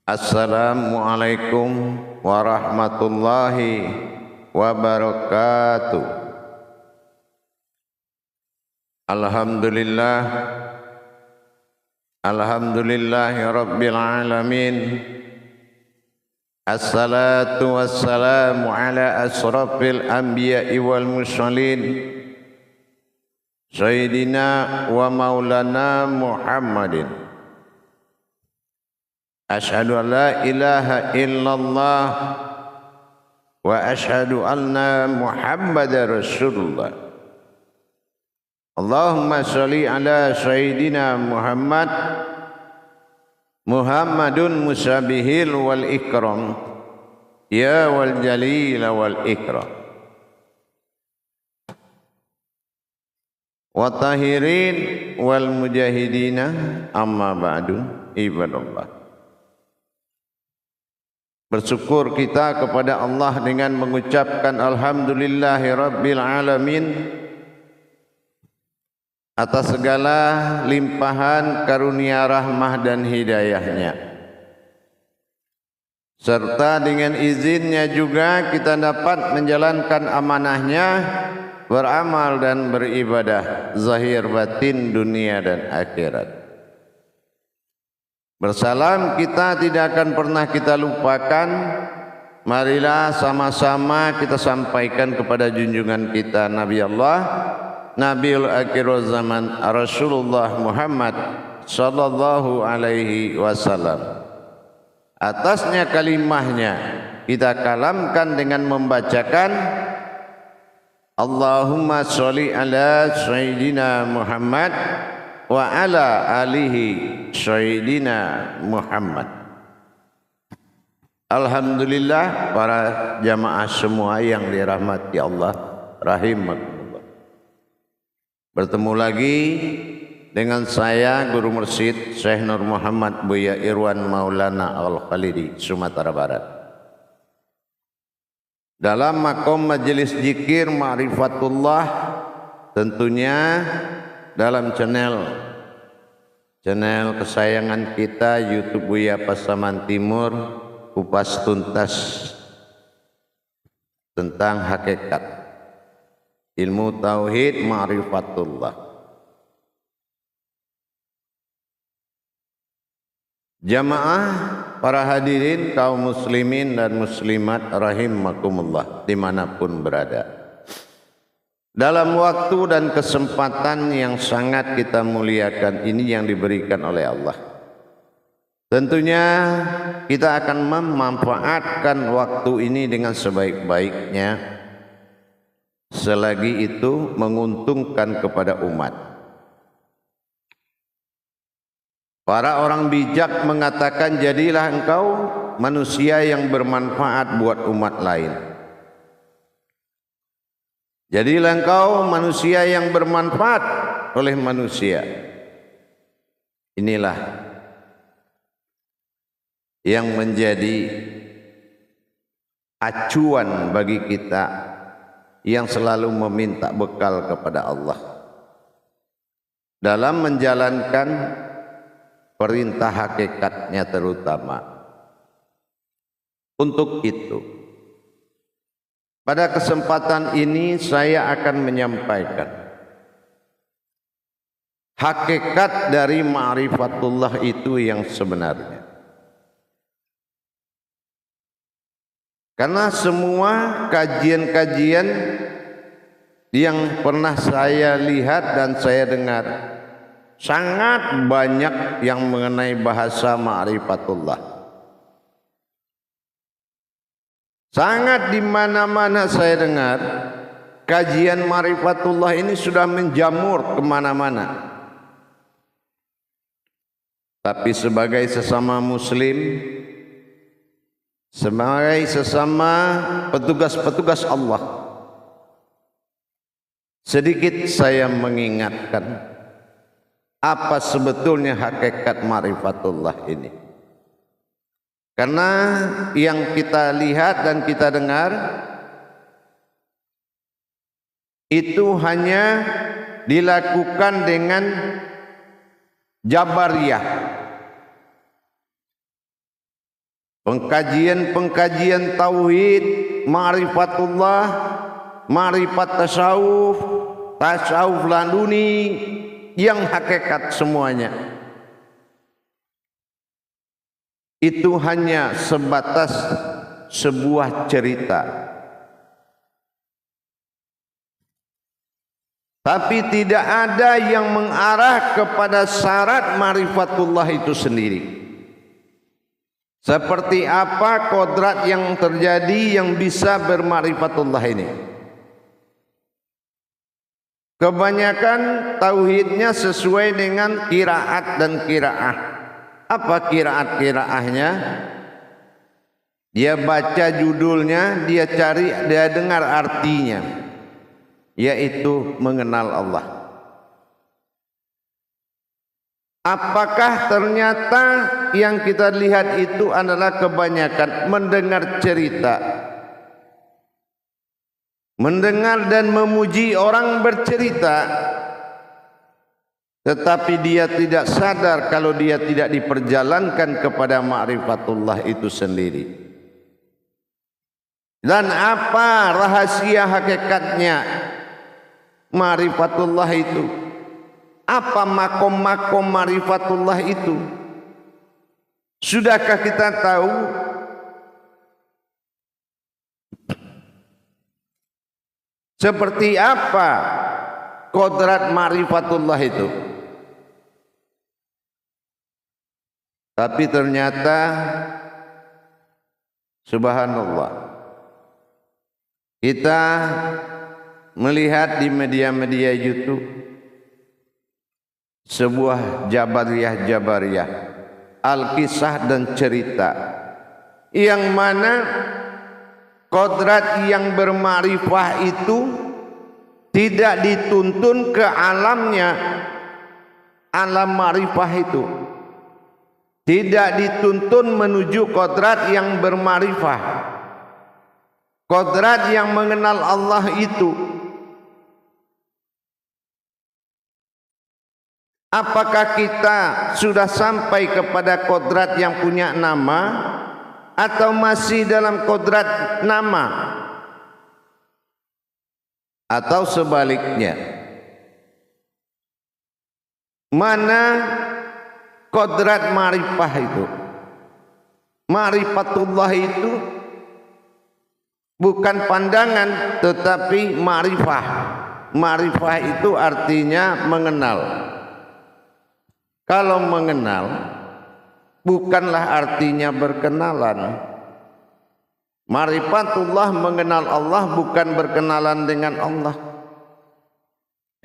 Assalamualaikum warahmatullahi wabarakatuh. Alhamdulillah, alhamdulillahi rabbil alamin. Assalatu wassalamu ala asrafil anbiya'i wal mursalin, Sayyidina wa maulana Muhammadin. Asyhadu an la ilaha illallah wa asyhadu anna Muhammadar Rasulullah. Allahumma sholli ala Sayyidina Muhammadun musabihil wal ikram, ya wal jalil wal ikram. Wa tahirin wal mujahidina, amma ba'du, ibadallah. Bersyukur kita kepada Allah dengan mengucapkan alhamdulillahi rabbil alamin atas segala limpahan karunia rahmah dan hidayahnya, serta dengan izinnya juga kita dapat menjalankan amanahnya, beramal dan beribadah zahir batin dunia dan akhirat. Bersalam kita tidak akan pernah kita lupakan. Marilah sama-sama kita sampaikan kepada junjungan kita Nabi Allah, Nabiul Akhirul Zaman, Rasulullah Muhammad sallallahu alaihi wasallam. Atasnya kalimahnya kita kalamkan dengan membacakan Allahumma sholli ala Sayyidina Muhammad wa ala alihi Sayyidina Muhammad. Alhamdulillah, para jamaah semua yang dirahmati Allah rahimakumullah. Bertemu lagi dengan saya Guru Mursyid Syekh Nur Muhammad Buya Irwan Maulana Al-Khalidi, Sumatera Barat, dalam makom majelis zikir Ma'rifatullah, tentunya dalam channel kesayangan kita YouTube Buya Pasaman Timur, kupas tuntas tentang hakikat ilmu tauhid ma'rifatullah. Jamaah, para hadirin kaum muslimin dan muslimat rahimakumullah dimanapun berada. Dalam waktu dan kesempatan yang sangat kita muliakan ini yang diberikan oleh Allah, tentunya kita akan memanfaatkan waktu ini dengan sebaik-baiknya, selagi itu menguntungkan kepada umat. Para orang bijak mengatakan, jadilah engkau manusia yang bermanfaat buat umat lain. Jadilah engkau manusia yang bermanfaat oleh manusia. Inilah yang menjadi acuan bagi kita yang selalu meminta bekal kepada Allah dalam menjalankan perintah hakikatnya terutama. Untuk itu, pada kesempatan ini saya akan menyampaikan hakikat dari ma'rifatullah itu yang sebenarnya. Karena semua kajian-kajian yang pernah saya lihat dan saya dengar, sangat banyak yang mengenai bahasa ma'rifatullah. Sangat di mana-mana saya dengar kajian ma'rifatullah ini sudah menjamur kemana-mana. Tapi sebagai sesama muslim, sebagai sesama petugas-petugas Allah, sedikit saya mengingatkan apa sebetulnya hakikat ma'rifatullah ini. Karena yang kita lihat dan kita dengar itu hanya dilakukan dengan Jabariyah. pengkajian-pengkajian tauhid, ma'rifatullah, ma'rifat tasawuf, tasawuf landuni yang hakikat semuanya. Itu hanya sebatas sebuah cerita. Tapi tidak ada yang mengarah kepada syarat ma'rifatullah itu sendiri. Seperti apa kodrat yang terjadi yang bisa berma'rifatullah ini? Kebanyakan tauhidnya sesuai dengan qiraat dan qiraah. Apa qiraat-qiraahnya? Dia baca judulnya, dia cari, dia dengar artinya, yaitu mengenal Allah. Apakah ternyata yang kita lihat itu adalah kebanyakan mendengar cerita, mendengar dan memuji orang bercerita, tetapi dia tidak sadar kalau dia tidak diperjalankan kepada ma'rifatullah itu sendiri. Dan apa rahasia hakikatnya ma'rifatullah itu? Apa makom-makom ma'rifatullah itu? Sudahkah kita tahu? Seperti apa kodrat ma'rifatullah itu? Tapi ternyata subhanallah, kita melihat di media-media YouTube sebuah jabariyah, alkisah dan cerita yang mana kodrat yang bermakrifah itu tidak dituntun ke alamnya, alam makrifah itu tidak dituntun menuju kodrat yang bermakrifah, kodrat yang mengenal Allah itu. Apakah kita sudah sampai kepada kodrat yang punya nama atau masih dalam kodrat nama, atau sebaliknya? Mana kodrat ma'rifah itu? Ma'rifatullah itu bukan pandangan tetapi ma'rifah. Ma'rifah itu artinya mengenal. Kalau mengenal bukanlah artinya berkenalan. Ma'rifatullah mengenal Allah bukan berkenalan dengan Allah.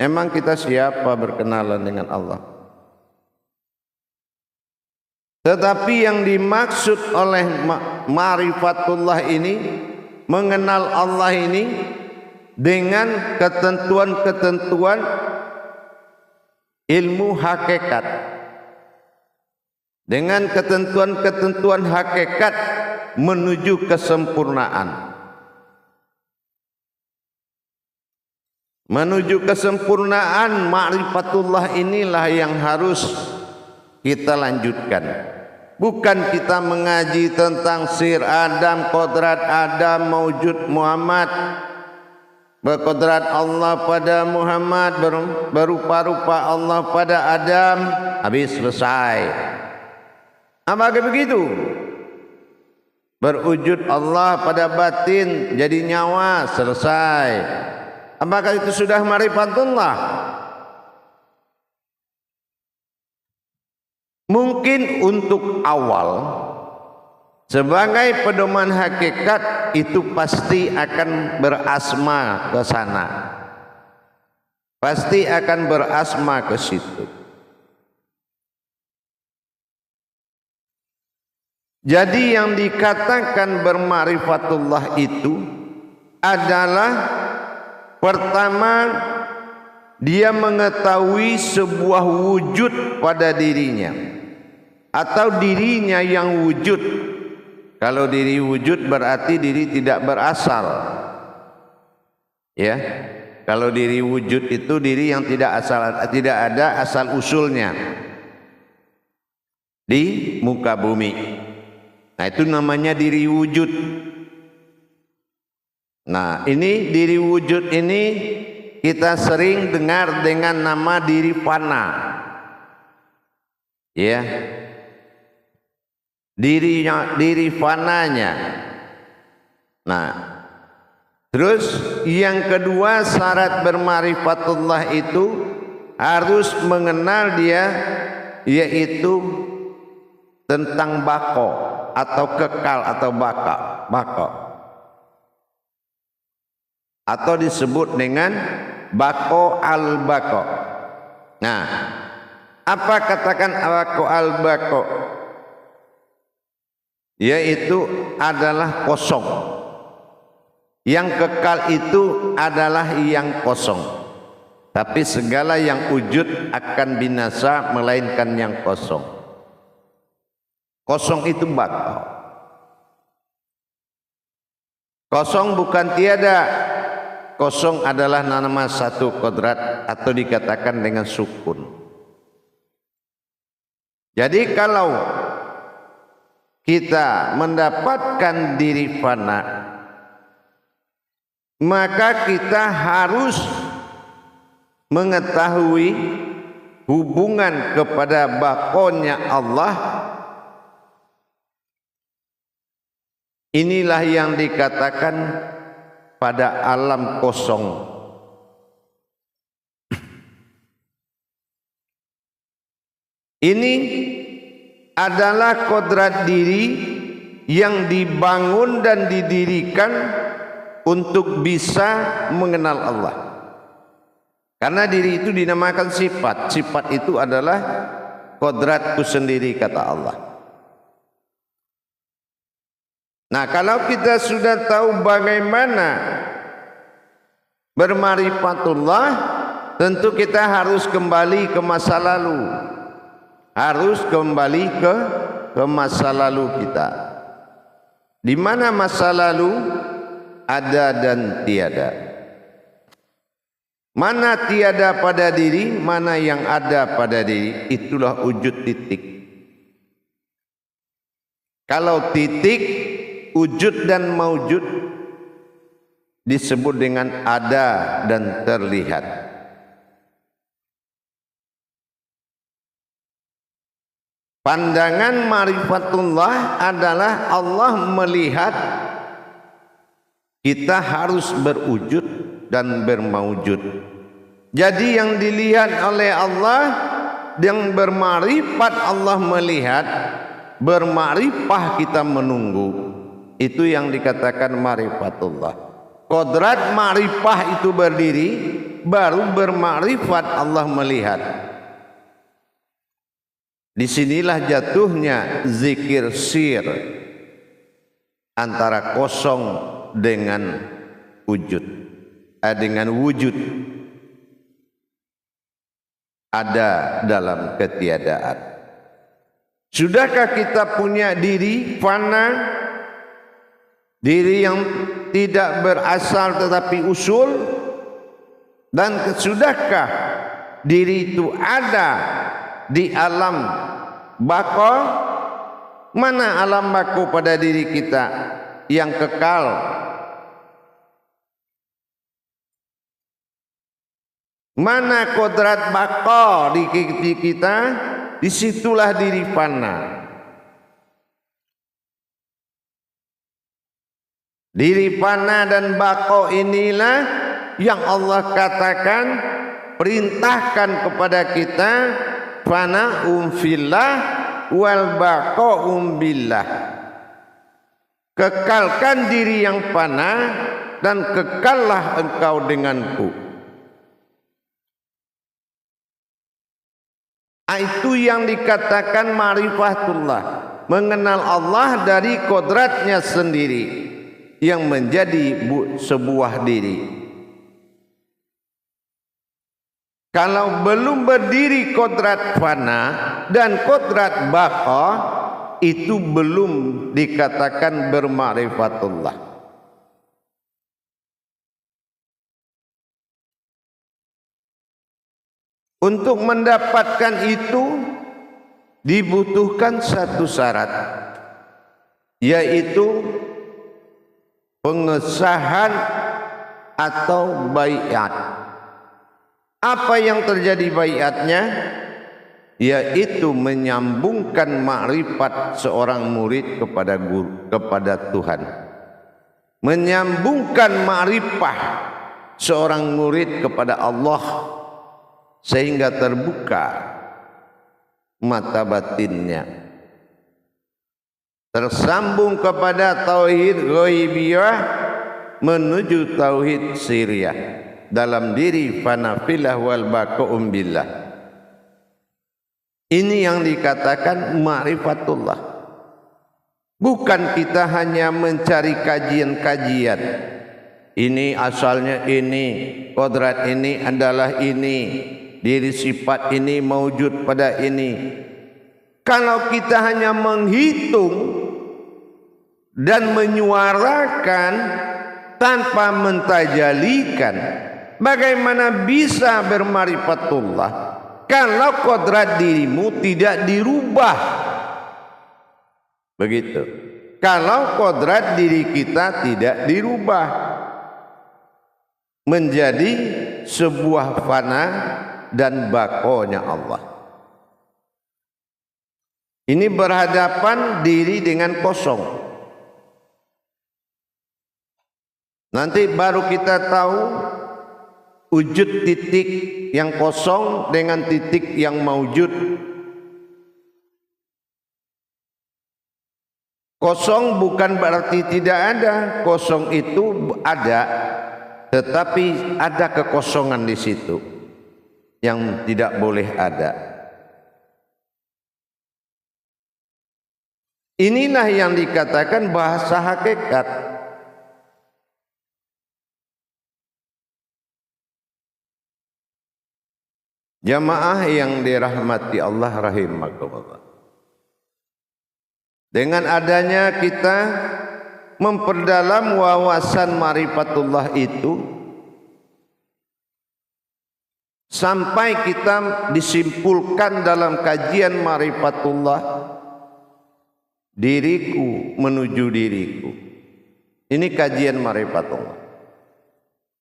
Emang kita siapa berkenalan dengan Allah? Tetapi yang dimaksud oleh ma'rifatullah ini, mengenal Allah ini dengan ketentuan-ketentuan ilmu hakikat, dengan ketentuan-ketentuan hakikat menuju kesempurnaan. Menuju kesempurnaan ma'rifatullah inilah yang harus kita lanjutkan. Bukan kita mengaji tentang sir Adam, kodrat Adam, maujud Muhammad, berkodrat Allah pada Muhammad, berupa-rupa Allah pada Adam, habis selesai. Apakah begitu? Berwujud Allah pada batin, jadi nyawa, selesai. Apakah itu sudah ma'rifatullah? Mungkin untuk awal sebagai pedoman hakikat itu pasti akan berasma ke sana, pasti akan berasma ke situ. Jadi yang dikatakan berma'rifatullah itu adalah pertama, dia mengetahui sebuah wujud pada dirinya atau dirinya yang wujud. Kalau diri wujud berarti diri tidak berasal, ya. Kalau diri wujud itu diri yang tidak ada asal usulnya di muka bumi. Nah, itu namanya diri wujud. Nah, ini diri wujud ini kita sering dengar dengan nama diri fana. Ya. Diri fananya. Nah, terus yang kedua syarat bermarifatullah itu harus mengenal dia, yaitu tentang bako atau kekal atau bako atau disebut dengan bako al-bako. Nah, apa katakan bako al-bako? Yaitu adalah kosong. Yang kekal itu adalah yang kosong. Tapi segala yang wujud akan binasa melainkan yang kosong. Kosong itu bako. Kosong bukan tiada. Kosong adalah nama satu kodrat atau dikatakan dengan sukun. Jadi kalau kita mendapatkan diri fana, maka kita harus mengetahui hubungan kepada bakonya Allah. Inilah yang dikatakan pada alam kosong. Ini adalah kodrat diri yang dibangun dan didirikan untuk bisa mengenal Allah. Karena diri itu dinamakan sifat. Sifat itu adalah kodratku sendiri, kata Allah. Nah, kalau kita sudah tahu bagaimana bermarifatullah, tentu kita harus kembali ke masa lalu. Harus kembali ke masa lalu kita. Di mana masa lalu ada dan tiada. Mana tiada pada diri, mana yang ada pada diri, itulah wujud titik. Kalau titik, wujud dan maujud disebut dengan ada dan terlihat. Pandangan marifatullah adalah Allah melihat kita harus berwujud dan bermaujud. Jadi yang dilihat oleh Allah, yang bermarifat Allah melihat, bermarifah kita menunggu. Itu yang dikatakan marifatullah. Kodrat marifah itu berdiri, baru bermarifat Allah melihat. Disinilah jatuhnya zikir sir antara kosong dengan wujud, dengan wujud ada dalam ketiadaan. Sudahkah kita punya diri fana, diri yang tidak berasal tetapi usul? Dan sudahkah diri itu ada di alam bako? Mana alam bako pada diri kita yang kekal? Mana kodrat bako di kita? Disitulah diri fana. Diri fana dan bako inilah yang Allah katakan, perintahkan kepada kita, fana fillah wal baqo billah. Kekalkan diri yang fana dan kekallah engkau denganku. Itu yang dikatakan marifatullah, mengenal Allah dari kodratnya sendiri yang menjadi sebuah diri. Kalau belum berdiri kodrat fana dan kodrat baqa, itu belum dikatakan bermarifatullah. Untuk mendapatkan itu dibutuhkan satu syarat, yaitu pengesahan atau baiat. Apa yang terjadi baiatnya? Yaitu menyambungkan makrifat seorang murid kepada guru, kepada Tuhan. Menyambungkan makrifah seorang murid kepada Allah sehingga terbuka mata batinnya, tersambung kepada tauhid ghaibiyah menuju tauhid siriyah dalam diri fanafillah wal baqa'um billah. Ini yang dikatakan ma'rifatullah. Bukan kita hanya mencari kajian-kajian. Ini asalnya ini, kodrat ini adalah ini, diri sifat ini mewujud pada ini. Kalau kita hanya menghitung dan menyuarakan tanpa mentajalikan, bagaimana bisa berma'rifatullah kalau kodrat dirimu tidak dirubah? Begitu. Kalau kodrat diri kita tidak dirubah menjadi sebuah fana dan bakonya Allah. Ini berhadapan diri dengan kosong. Nanti baru kita tahu wujud titik yang kosong dengan titik yang maujud. Kosong bukan berarti tidak ada. Kosong itu ada, tetapi ada kekosongan di situ yang tidak boleh ada. Inilah yang dikatakan bahasa hakikat. Jamaah yang dirahmati Allah rahimakumullah. Dengan adanya kita memperdalam wawasan ma'rifatullah itu sampai kita disimpulkan dalam kajian ma'rifatullah, diriku menuju diriku. Ini kajian ma'rifatullah.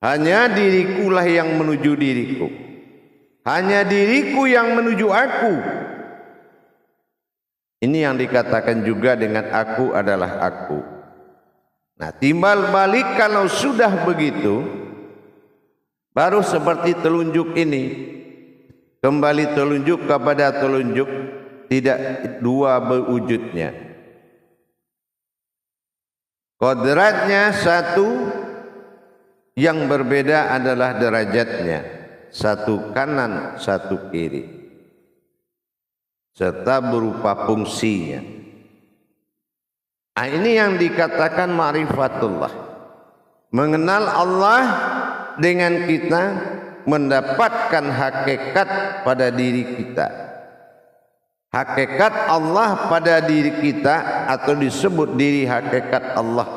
Hanya dirikulah yang menuju diriku. Hanya diriku yang menuju aku. Ini yang dikatakan juga dengan aku adalah aku. Nah, timbal balik kalau sudah begitu, baru seperti telunjuk ini. Kembali telunjuk kepada telunjuk, tidak dua berwujudnya. Kodratnya satu, yang berbeda adalah derajatnya. Satu kanan, satu kiri, serta berupa fungsinya. Nah, ini yang dikatakan ma'rifatullah. Mengenal Allah dengan kita mendapatkan hakikat pada diri kita. Hakikat Allah pada diri kita atau disebut diri hakikat Allah.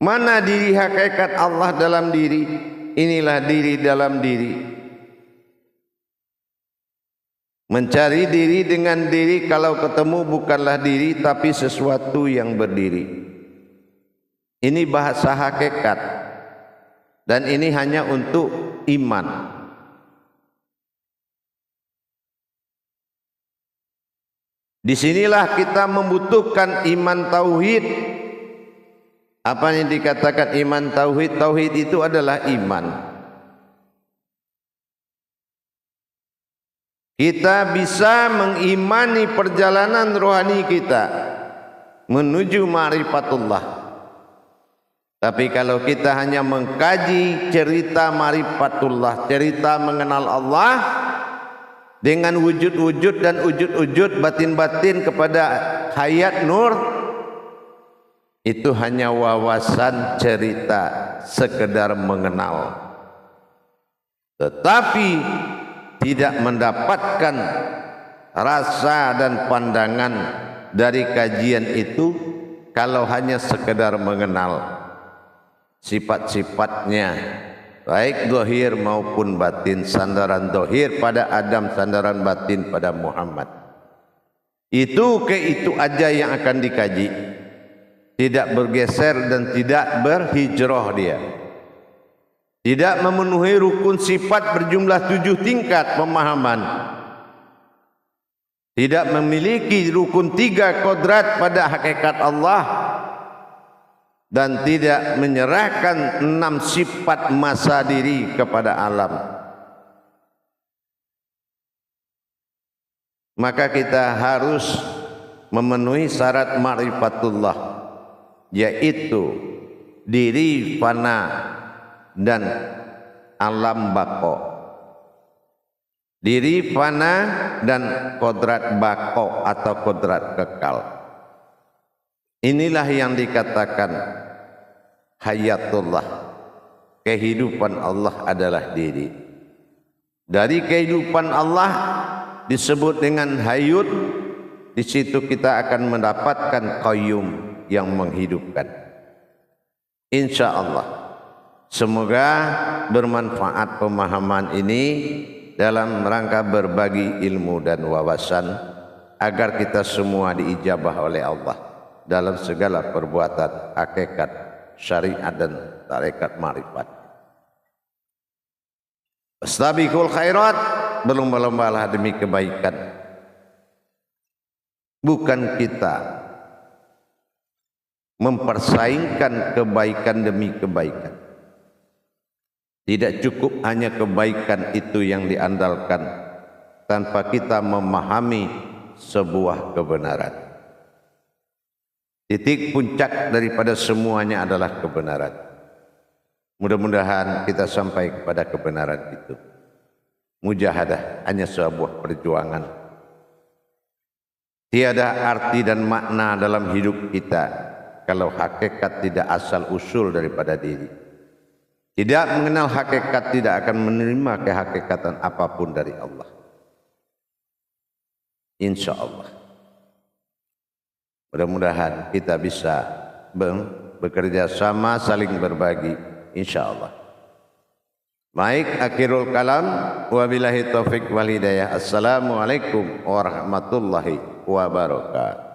Mana diri hakikat Allah dalam diri? Inilah diri dalam diri. Mencari diri dengan diri, kalau ketemu bukanlah diri tapi sesuatu yang berdiri. Ini bahasa hakikat. Dan ini hanya untuk iman. Disinilah kita membutuhkan iman tauhid. Apa yang dikatakan iman tauhid? Tauhid itu adalah iman. Kita bisa mengimani perjalanan rohani kita menuju ma'rifatullah. Tapi kalau kita hanya mengkaji cerita ma'rifatullah, cerita mengenal Allah dengan wujud-wujud dan wujud-wujud batin-batin kepada hayat nur, itu hanya wawasan cerita, sekedar mengenal, tetapi tidak mendapatkan rasa dan pandangan dari kajian itu kalau hanya sekedar mengenal sifat-sifatnya, baik zahir maupun batin. Sandaran zahir pada Adam, sandaran batin pada Muhammad. Itu aja yang akan dikaji. Tidak bergeser dan tidak berhijrah dia. Tidak memenuhi rukun sifat berjumlah 7 tingkat pemahaman. Tidak memiliki rukun 3 kodrat pada hakikat Allah. Dan tidak menyerahkan 6 sifat masa diri kepada alam. Maka kita harus memenuhi syarat ma'rifatullah, yaitu diri fana dan alam bako. Diri fana dan kodrat bako atau kodrat kekal. Inilah yang dikatakan hayatullah. Kehidupan Allah adalah diri. Dari kehidupan Allah disebut dengan hayut. Di situ kita akan mendapatkan qayyum yang menghidupkan. Insya Allah. Semoga bermanfaat pemahaman ini dalam rangka berbagi ilmu dan wawasan agar kita semua diijabah oleh Allah dalam segala perbuatan hakikat syariat dan tarekat ma'rifat. Fastabiqul khairat, berlomba-lombalah demi kebaikan. Bukan kita mempersaingkan kebaikan demi kebaikan. Tidak cukup hanya kebaikan itu yang diandalkan tanpa kita memahami sebuah kebenaran. Titik puncak daripada semuanya adalah kebenaran. Mudah-mudahan kita sampai kepada kebenaran itu. Mujahadah hanya sebuah perjuangan. Tiada arti dan makna dalam hidup kita kalau hakikat tidak asal usul daripada diri. Tidak mengenal hakikat tidak akan menerima kehakikatan apapun dari Allah. Insya Allah. Mudah-mudahan kita bisa bekerja sama, saling berbagi. Insya Allah. Baik, akhirul kalam. Wabillahi taufiq wal hidayah. Assalamualaikum warahmatullahi wabarakatuh.